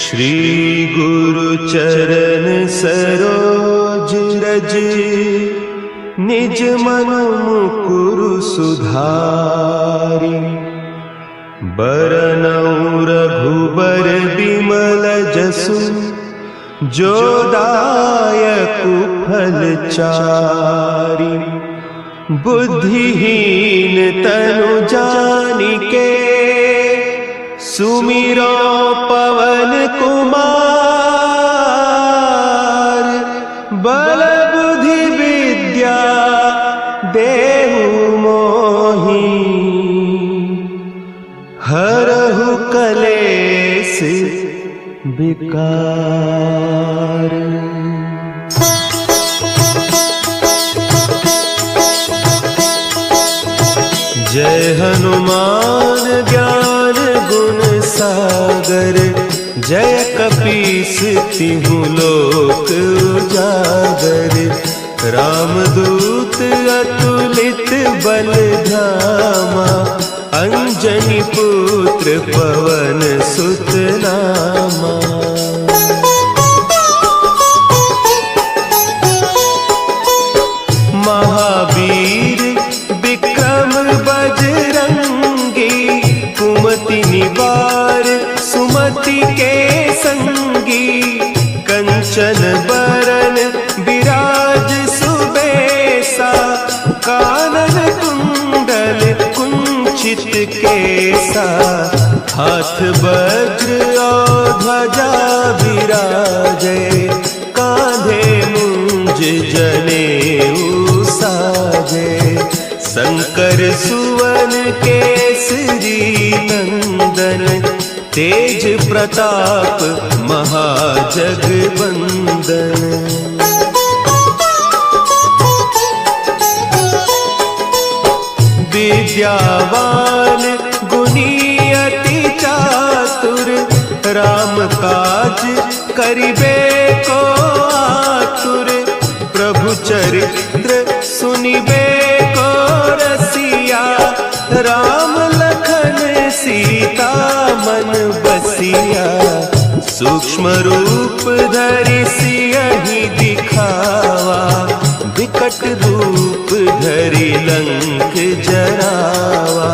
श्री गुरु चरण सरोज रज, निज मन मुकुरु सुधारि। बरनउँ रघुबर बिमल जसु, जो दायकु फल चारि। बुद्धिहीन तनु जानिके, सुमिरो पवन कुमार। बल बुद्धि विद्या देहु मोहि, हरहु कलेस विकार। जय हनुमान ज्ञान गुण सागर, जय कपीस तिहु लोक उजागर। रामदूत अतुलित बल धामा, अंजनी पुत्र पवन सुत नामा। महावीर विक्रम बजरंगी, कुमति निवार सुमति के संगी। कंचन बरन विराज सुबेसा, कानन कुंडल कुंचित केसा। हाथ वज्र और ध्वजा विराजे, कांधे मुंज जनेऊ साजे। शंकर सुवन केसरी नंदन, तेज प्रताप महाजगवंदन। विद्यावान गुणी अति चातुर, राम काज करिबे को आतुर। प्रभु चरित्र सुनिबे को रसिया, राम लखन सीता मन बसिया। सूक्ष्म रूप धरि सियहि दिखावा, विकट रूप धरि लंक जरावा।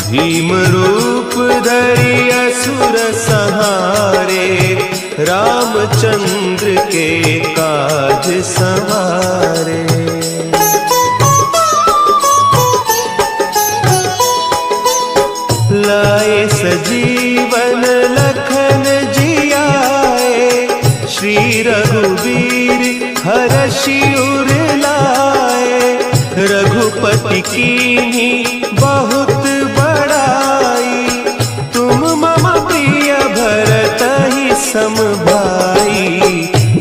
भीम रूप धरि असुर संहारे, रामचंद्र के काज सवारे। लाए सजीवन लखन जियाए, श्री रघुवीर हरषि उर लाए। रघुपति कीन्ही बहुत बड़ाई, तुम मम प्रिय भरतहि सम भाई।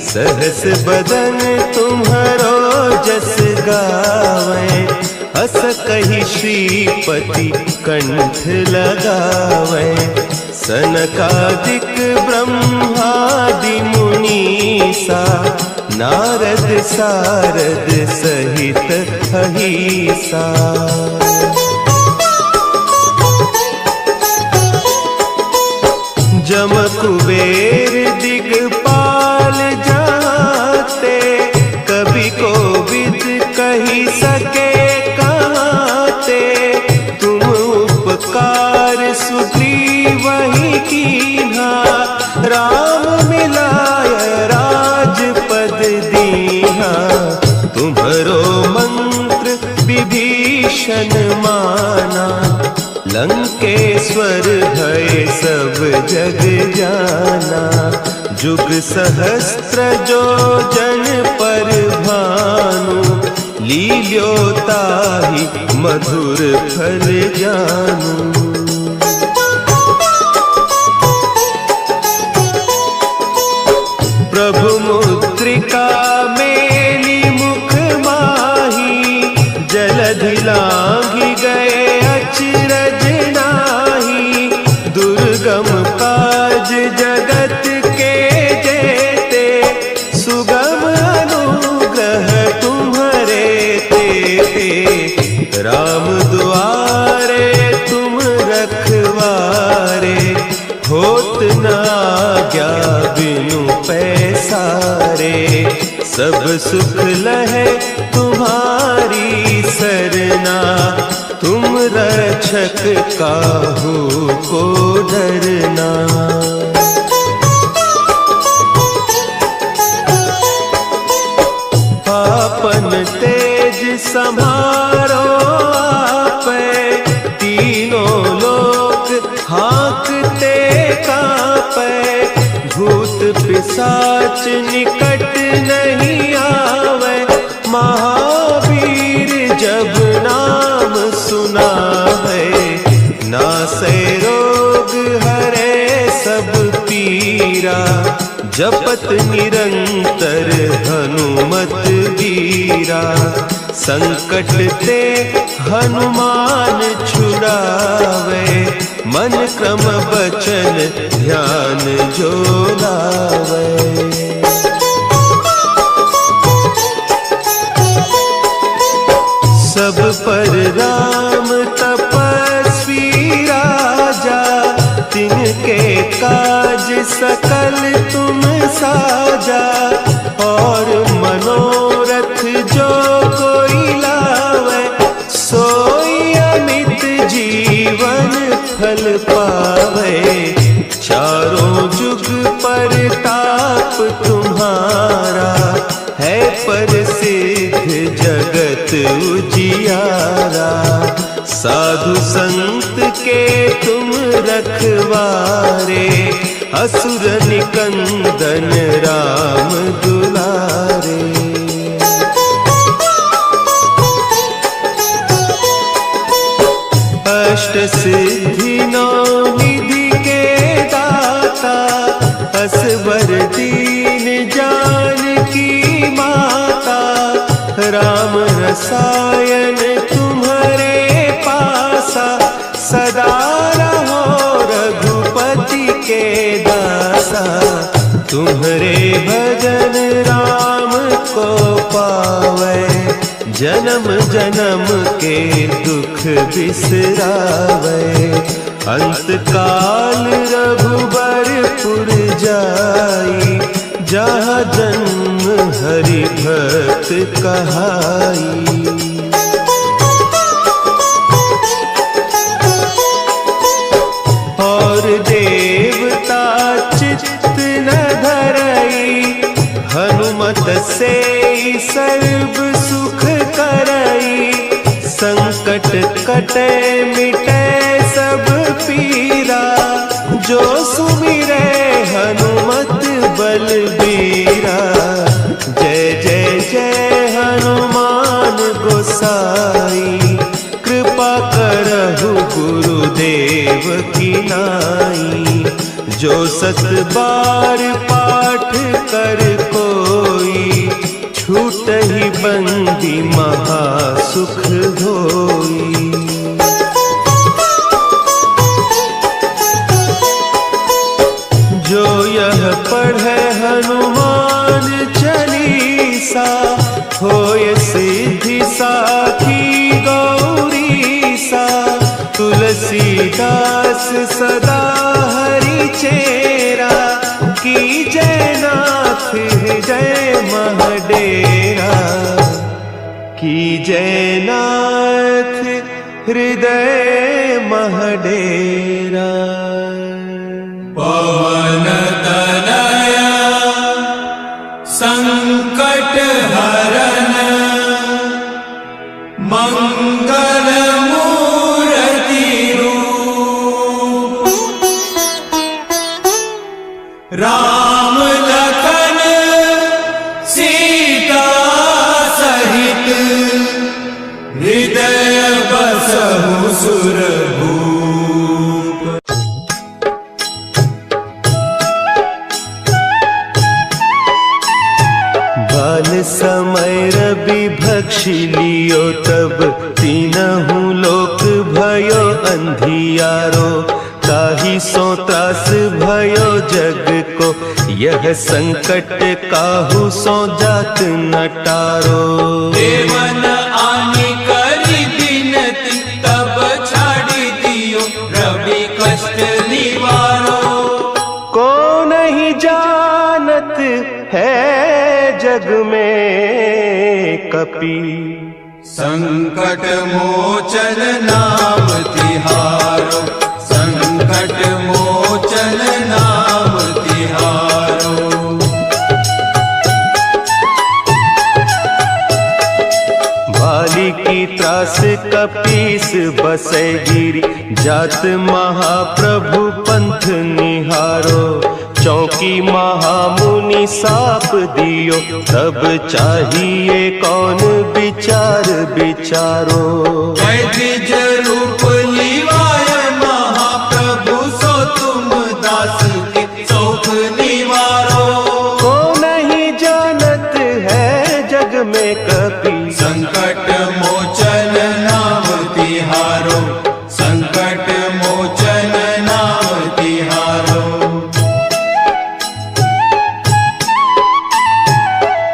सहस बदन तुम्हरो जस गावें, अस कहि श्रीपति कंठ लगावें। सनकादिक ब्रह्मादि मुनीसा, नारद सारद सहित अहीसा। जम कुबेर दिगपाल जाते, कवि कोविद कहि सके कहते। तुम उपकार सुग्रीवहि कीन्हा, राम मिलाय राजपद दीन्हा। तुम्हरो मंत्र विभीषण माना, लंकेश्वर भय सब जग जाना। जुग सहस्त्र जो जन पर भानु, लील्योताहि मधुर फल जानू। प्रभु मुद्रिका मेली मुख माही, जलधि लांघि गए अचरज नाही। दुर्गम काज जगत के जेते, सुगम अनुग्रह तुम्हरे तेते। राम दुआरे तुम सब सुख लहे तुम्हारी सरना। तुम रक्षक काहू को डरना। आपन तेज सम्हारो आपे, तीनों लोक हाँकते कांपे। भूत पिशाच निकट नहीं आवे, महावीर जब नाम सुनावे। नासे रोग हरे सब पीरा, जपत निरंतर हनुमत वीरा। संकट ते हनुमान छुड़ावे, मन क्रम बचन ध्यान जो लावे। सब पर राम तपस्वी राजा, तिनके काज सकल तुम साजा। और मनोरथ जो कोई लावे, सोई अमित जीवन फल पावे। चारों जुग परताप तुम्हारा, है प्रसिद्ध जगत उजियारा। साधु संत के तुम रखवारे, असुर निकंदन राम दुलारे। अष्ट सिद्धि नौ निधि के दाता, असवर दीन जानकी माता। राम रसायन तुम्हारे पासा, सदा रहो रघुपति के दासा। तुम्हारे भजन राम को पावे, जन्म जन्म के दुख बिसरावे। अंत काल रघुबरपुर जाई, जहाँ जन्म हरि भक्त कहाई। और देवता चित्त न धरई, हनुमत से सर्व सुख करई। संकट कटे मिटे सब पीरा, जो सुमिरे हनुमत बलबीरा। जय जय जय हनुमान गोसाई, कृपा करहु गुरुदेव की नाई। जो सत बार पाठ कर कोई, छूटहि बंदी महासुख होई। जो यह पढ़े हनुमान चालीसा, होय सिद्धि साखी गौरीसा। तुलसीदास सदा हरि चेरा, की जय नाथ हृदय महडेरा। की जय नाथ हृदय महडेरा। पवन तनया संकट हरन, मंगल मूर्ति रूप। राम लखन सीता सहित, हृदय बसहु सुरभूप। समय रवि भक्षी लियो, तब तीनहु लोक भयो अंधियारो। ताहि सो त्रास भयो जग को, यह संकट काहू सो जात न टारो। देवन आनि करी बिनती, तब छाड़ी दियो रवि कष्ट निवारो। को नहीं जानत है जग में कपि। संकट मोचन नाम तिहारो, संकट मोचन नाम तिहारो। भाली की त्रास कपीस बसै गिरी, जात महाप्रभु पंथ निहारो। चौकी महामुनि साप दियो, तब चाहिए कौन विचार विचारो। द्विज रूप लिवाय महाप्रभु, सो तुम दास के शोक निवारो। को नहीं जानत है जग में कपि, संकट मोचन नाम तिहारो, संकट मोचन नाम तिहारो।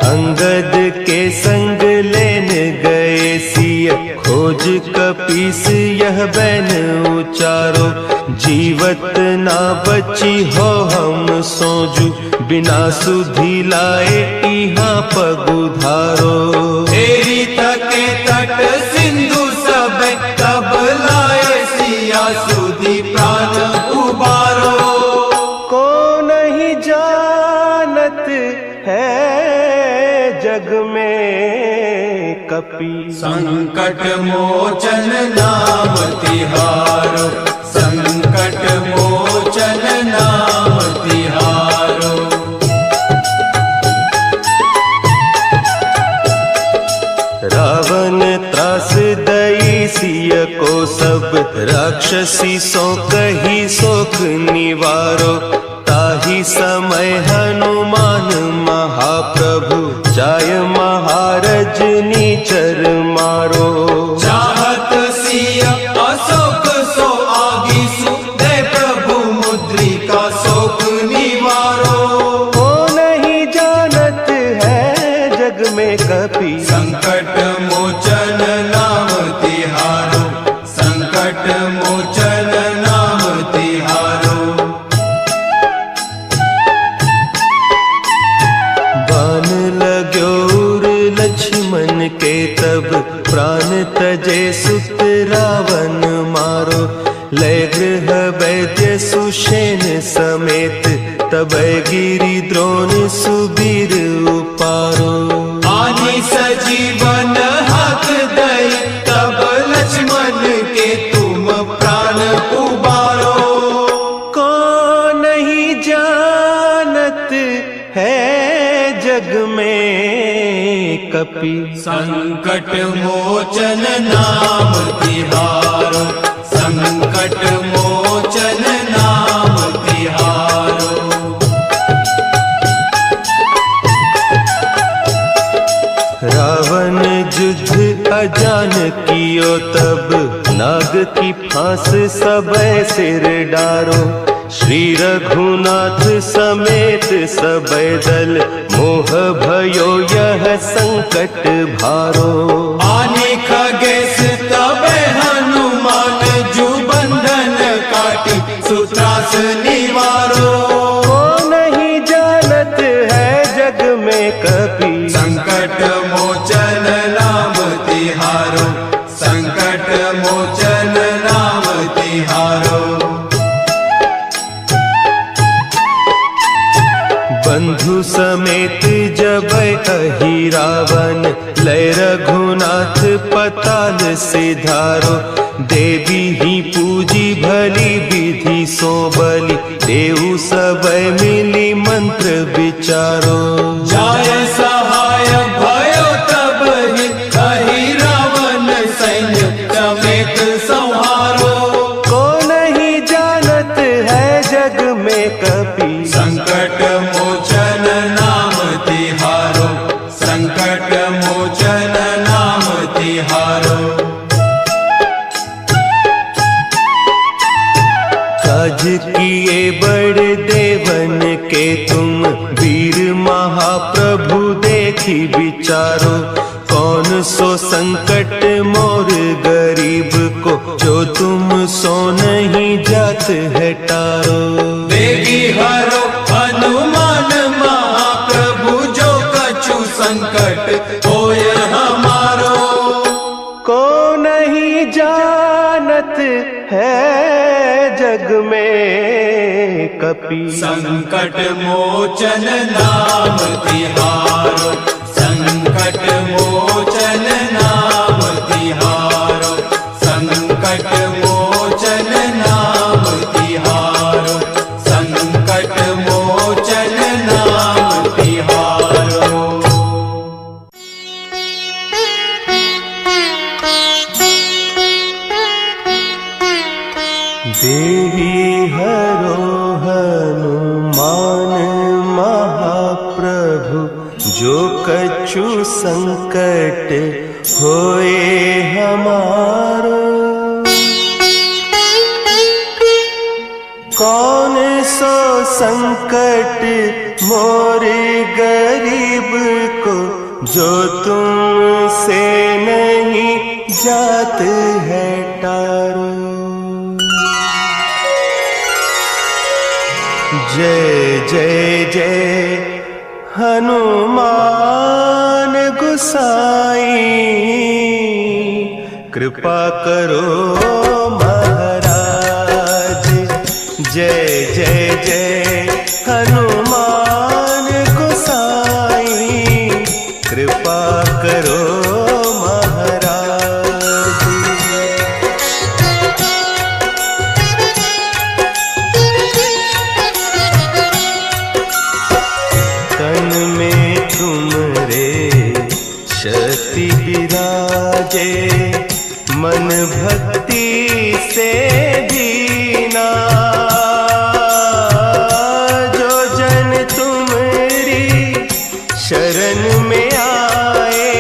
अंगद के संग लेन गए सिय, खोज कपीस यह बैन उचारो। जीवत ना बची हो हम सोजू, बिना सुधि लाए इहाँ पगुधारो। तेरी थके तट सिंधु सब, तब लाए सिया सुधि प्राण उबारो। को नहीं जानत है जग में कपि, संकट मोचन नाम तिहारो, संकट मोचन नाम तिहारो। रावण त्रास दई सिय को सब, राक्षसी सो कही सोख निवारो। ताही समय हनुमान महाप्रभु, जाय महारज नीचर मारो। चाहत सिय अशोक सो आगीसु, दे प्रभु मुद्रिका शोक निवारो। को नहीं जानत है जग में कपि, संकट मोचन नाम तिहारो, संकट मोचन नाम तिहारो। बान लाग्यो उर लक्ष्मण के तब, प्राण तजे सुत रावण मारो। लय गृह वैद्य सुषेण समेत, तब गिरि द्रोण सुबीर उपारो। आनी सजीवन हक दई, तब लक्ष्मण के तुम प्राण उबारो। को नहीं जानत है जग में कपि, संकट मोचन नाम तिहारो, संकट मोचन नाम तिहारो। रावण युद्ध अजान कियो तब, नाग की फांस सबे सिर डारो। श्री रघुनाथ समेत सबे दल, मोह भयो यह संकट भारो। आने खगेश तबे हनुमान, जू बंधन काटी सुत्रास निवारो। को नहीं जानत है जग में कपि, संकट मोचन नाम तिहारो, संकट मोचन नाम तिहारो। बंधु समेत जब अहि रावण, लय रघुनाथ पताल सिधारो। देवी ही पूजी भली विधि सो बलि, देऊ सब मिली मंत्र विचारो। जाय सहाय भयो तब ही, कही रावण सैन्य समेत संहारो। को नहीं जानत है जग में कपि, संकट मोचन नाम तिहारो, संकट मोचन नाम तिहारो। काज किए बड़े देवन के तुम, वीर महाप्रभु देखी विचारो। कौन सो संकट मोर गरीब को, जो तुम सो नहीं जात है टारो। देगी हरो हनुमान महाप्रभु, जो कछु कपि संकट मोचन नाम तिहारो, संकट मोचन नाम तिहारो, संकट मोचन नाम तिहारो, संकट मोचन नाम तिहारो। देवी हरो हनुमान महाप्रभु, जो कछु संकट होए हमारो। कौन सो संकट मोरे गरीब को, जो तुमसे नहीं जात है टारो। जय जय जय हनुमान गुसाई, कृपा करो महाराज। जय जय जय हनुमान गुसाई, कृपा करो महाराज। तन में तुमरे शक्ति विराजे, मन भक्ति से दीना। जो जन तुमरी शरण में आए,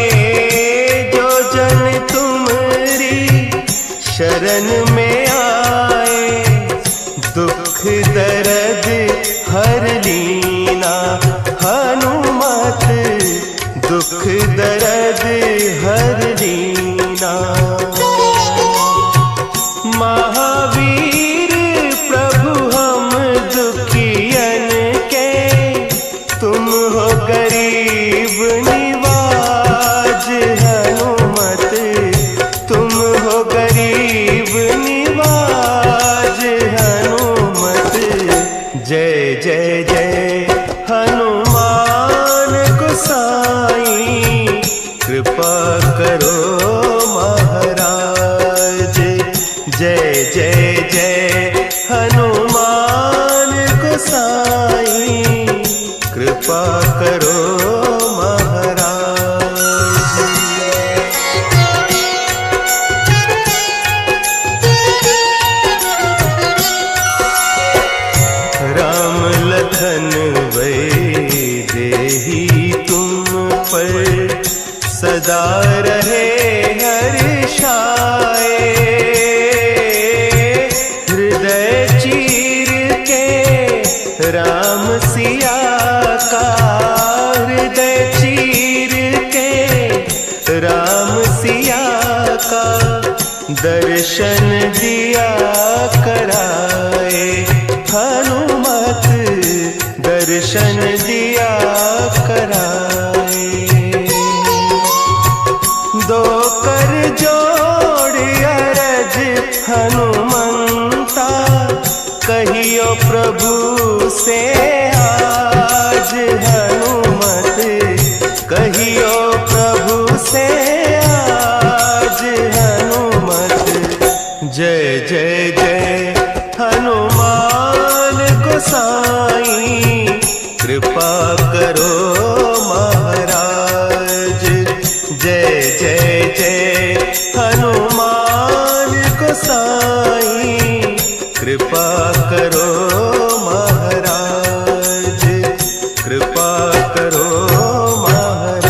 जो जन तुमरी शरण में आए, दुख दर्द हर लीना। हनुमत दुख दर्द हर लीना। महावीर प्रभु हम दुखियन के, तुम हो गरीब निवाज। हनुमत तुम हो गरीब निवाज। हनुमत जय जय जय हनुमान गोसाई, कृपा करो महाराज। जय जय जय हनुमान गोसाई, कृपा करो महाराज। राम लखन वैदेही तुम पर, सदा रहे हर्षाए। हृदय चीर के राम सिया का, हृदय चीर के राम सिया का, दर्शन दिया कराए। हनुमत दर्शन दिया कराए। दो कर जोड़ अरज हनुमंता, कहियो प्रभु से आज। हनुमत कहियो प्रभु से आज। हनुमत जय जय जय हनुमान गोसाई, कृपा करो महाराज। जय जय जय हनुमान गोसाई, कृपा करो महाराज। कृपा करो महाराज।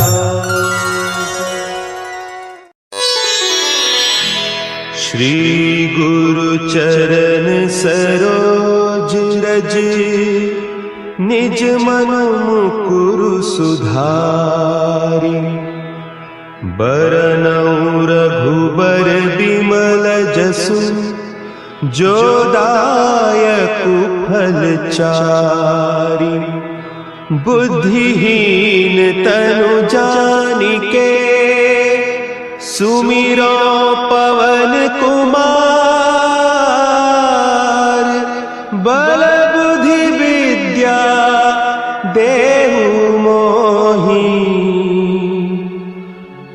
श्री गुरु चरण सरोज रज, निज मन मुकुरु सुधारि। बरनउँ रघुबर बिमल जसु, जो दायकु फल चारि। बुद्धिहीन तनु जानिके, सुमिरो पवन कुमार। बल बुद्धि अभिविद्या देहु मोहि,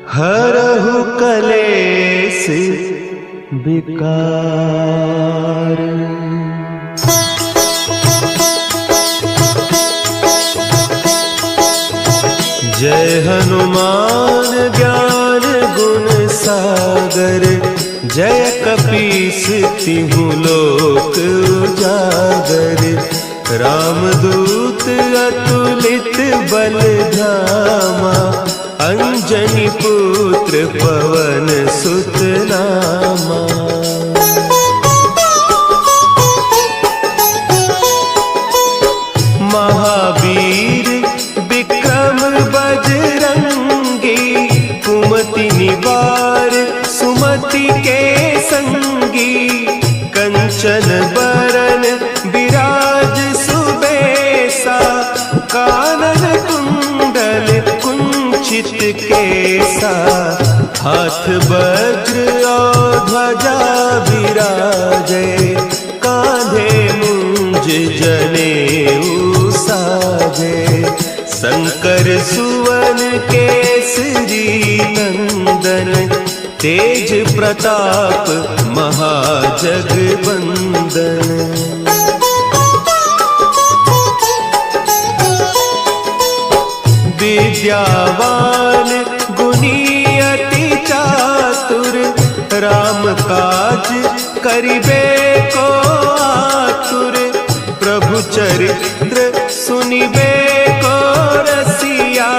हरहु कलेस विकार। जय हनुमान ज्ञान गुण सागर, जय कपीस तिहु लोक उजागर। रामदूत अतुलित बल धामा, अंजनी पुत्र पवन सुत नामा। महावीर विक्रम बजरंगी, कुमति निवार सुमति के संगी। कंचन बरन विराज सुबेसा, कानन कुंडल कुंचित केसा। हाथ वज्र और ध्वजा विराजे, कांधे मुंज जनेऊ साजे। शंकर सुवन केसरी नंदन, तेज प्रताप महाजगवंदन। विद्यावान गुणी अति चातुर, राम काज करिबे को आतुर। प्रभु चरित्र सुनिबे को रसिया,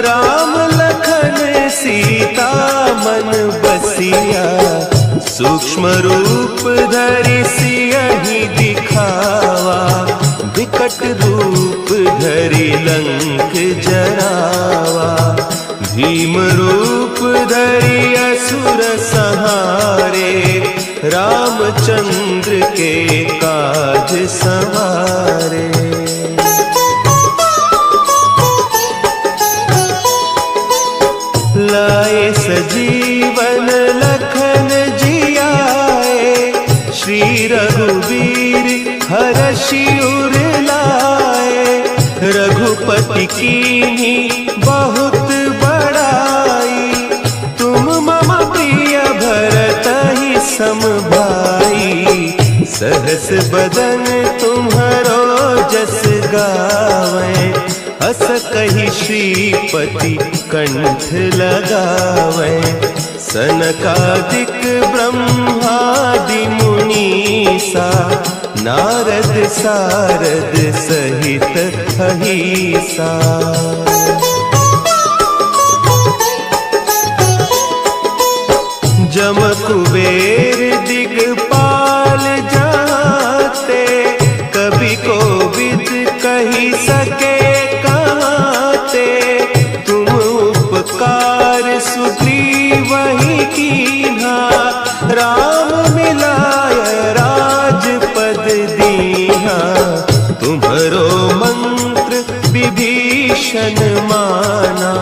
राम लखन सीता मन बसिया। सूक्ष्म रूप धरि सियहि दिखावा, विकट रूप धरि लंक जरावा। भीम रूप धरि असुर संहारे, रामचंद्र के काज संवारे। लाए सजीवन लखन जियाए, श्री रघुवीर हरषि उर लाए। रघुपति कीन्ही बहुत बड़ाई, तुम मम प्रिय भरतहि सम भाई। सहस बदन तुम्हरो जस गावें, अस कहि श्रीपति कंठ लगावें। सनकादिक ब्रह्मादि मुनीसा, नारद सारद सहित अहीसा। जम कुबेर दिगपाल जाते, कवि कोविद कही सके कहते। तुम उपकार सुग्रीवहि कीन्हा, राम मिलाय राजपद दीन्हा। तुम्हरो मंत्र विभीषण माना,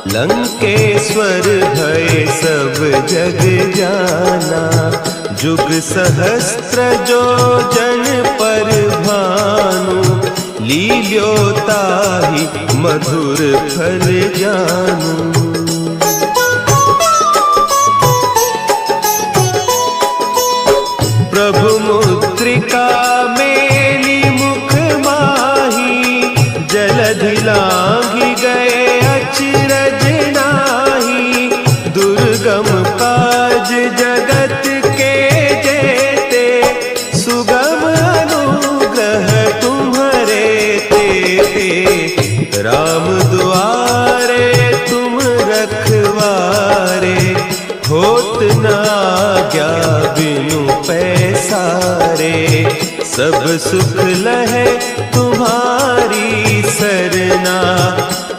लंकेश्वर भय सब जग जाना। जुग सहस्त्र जो जन पर भानु, लील्योताहि मधुर फल जानू। प्रभु मुद्रिका मेली मुख माही, जलधि लांघि गए अचरज नाही। दुर्गम काज जगत के जेते, सुगम अनुग्रह तुम्हरे तेते। राम दुआरे तुम रखवारे, होत न आज्ञा बिनु पैसारे। सब सुख लहे तुम्हारी सरना,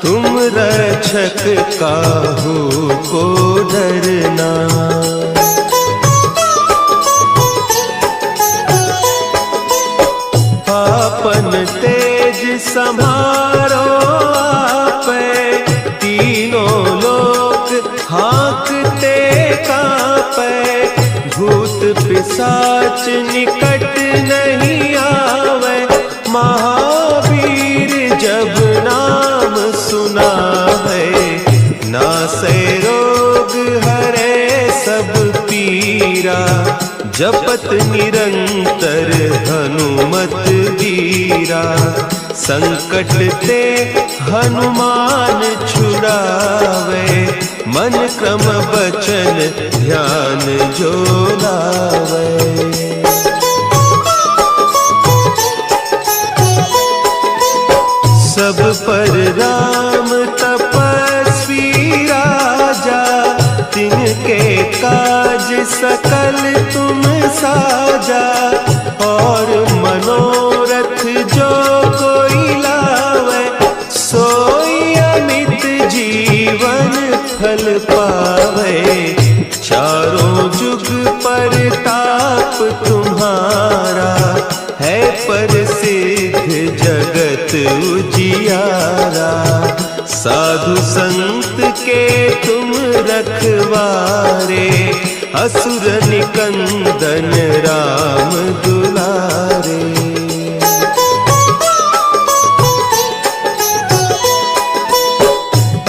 तुम रक्षक काहू को डरना। आपन तेज समारो आपे, तीनों लोक हाँकते कांपे। भूत पिशाच निकट नहीं आवे, जपत निरंतर हनुमत वीरा। संकट ते हनुमान छुड़ावे, मन क्रम बचन ध्यान जो लावे। सब पर राम तपस्वी राजा, तिनके काज सकल तुम साजा। और मनोरथ जो कोई लावे, सोई अमित जीवन फल पावे। चारों जुग परताप तुम्हारा, है प्रसिद्ध जगत उजियारा। साधु संत के तुम रखवारे, असुर निकंदन राम दुलारे।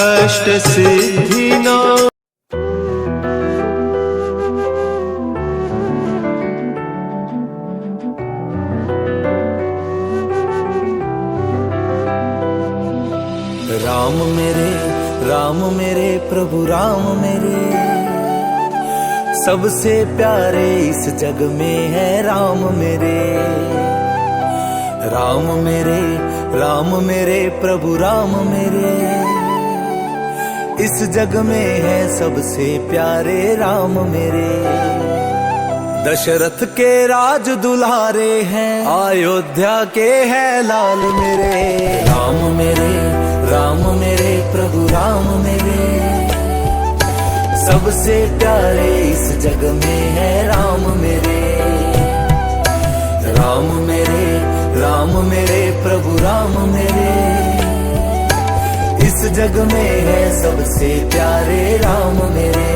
अष्ट सिद्धि नौ राम मेरे प्रभु राम मेरे, सबसे प्यारे इस जग में है राम मेरे। राम मेरे प्रभु राम मेरे, इस जग में है सबसे प्यारे राम मेरे। दशरथ के राज दुलारे हैं, अयोध्या के हैं लाल मेरे। राम मेरे प्रभु राम मेरे, सबसे प्यारे इस जग में है राम मेरे। राम मेरे प्रभु राम मेरे, इस जग में है सबसे प्यारे राम मेरे।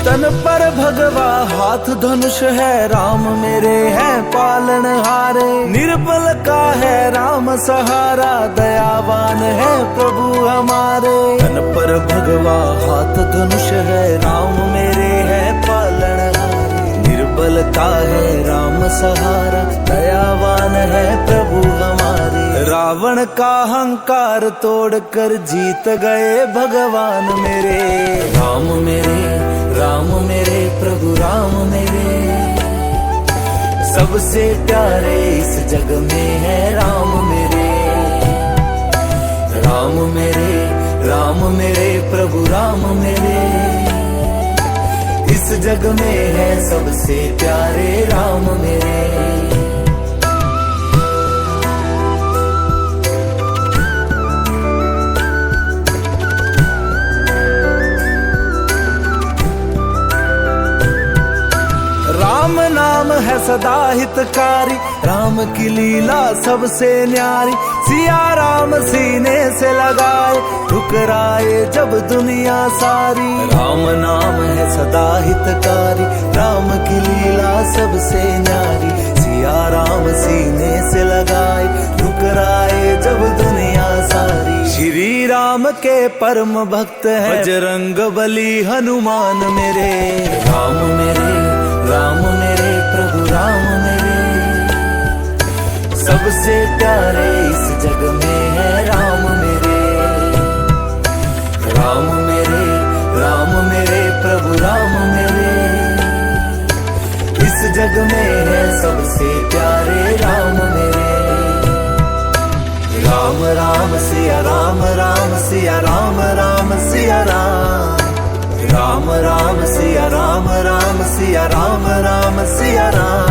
तन पर भगवा हाथ धनुष है, राम मेरे है पालनहारे। निर्बल का है राम सहारा, दयावान है प्रभु हमारे। तन पर भगवा हाथ धनुष है, राम मेरे है पालनहारे। निर्बल का है राम सहारा, दयावान है प्रभु हमारे। रावण का अहंकार तोड़कर जीत गए भगवान मेरे। राम मेरे प्रभु राम मेरे, सबसे प्यारे इस जग में है राम मेरे। राम मेरे प्रभु राम मेरे, इस जग में है सबसे प्यारे राम मेरे। राम नाम है सदा हितकारी, राम की लीला सबसे न्यारी। सिया राम सीने से लगाए, ठुकराए जब दुनिया सारी। राम नाम है सदा हितकारी, राम की लीला सबसे न्यारी। सिया राम सीने से लगाए, ठुकराए जब दुनिया सारी। श्री राम के परम भक्त है बजरंग बली हनुमान मेरे। राम मेरे प्रभु राम मेरे, सबसे प्यारे इस जग में है राम मेरे। राम मेरे प्रभु राम मेरे, इस जग में है सबसे प्यारे राम मेरे। राम राम सिया राम, राम सिया राम, राम सिया राम। राम सिया राम, राम सिया राम, राम सिया राम।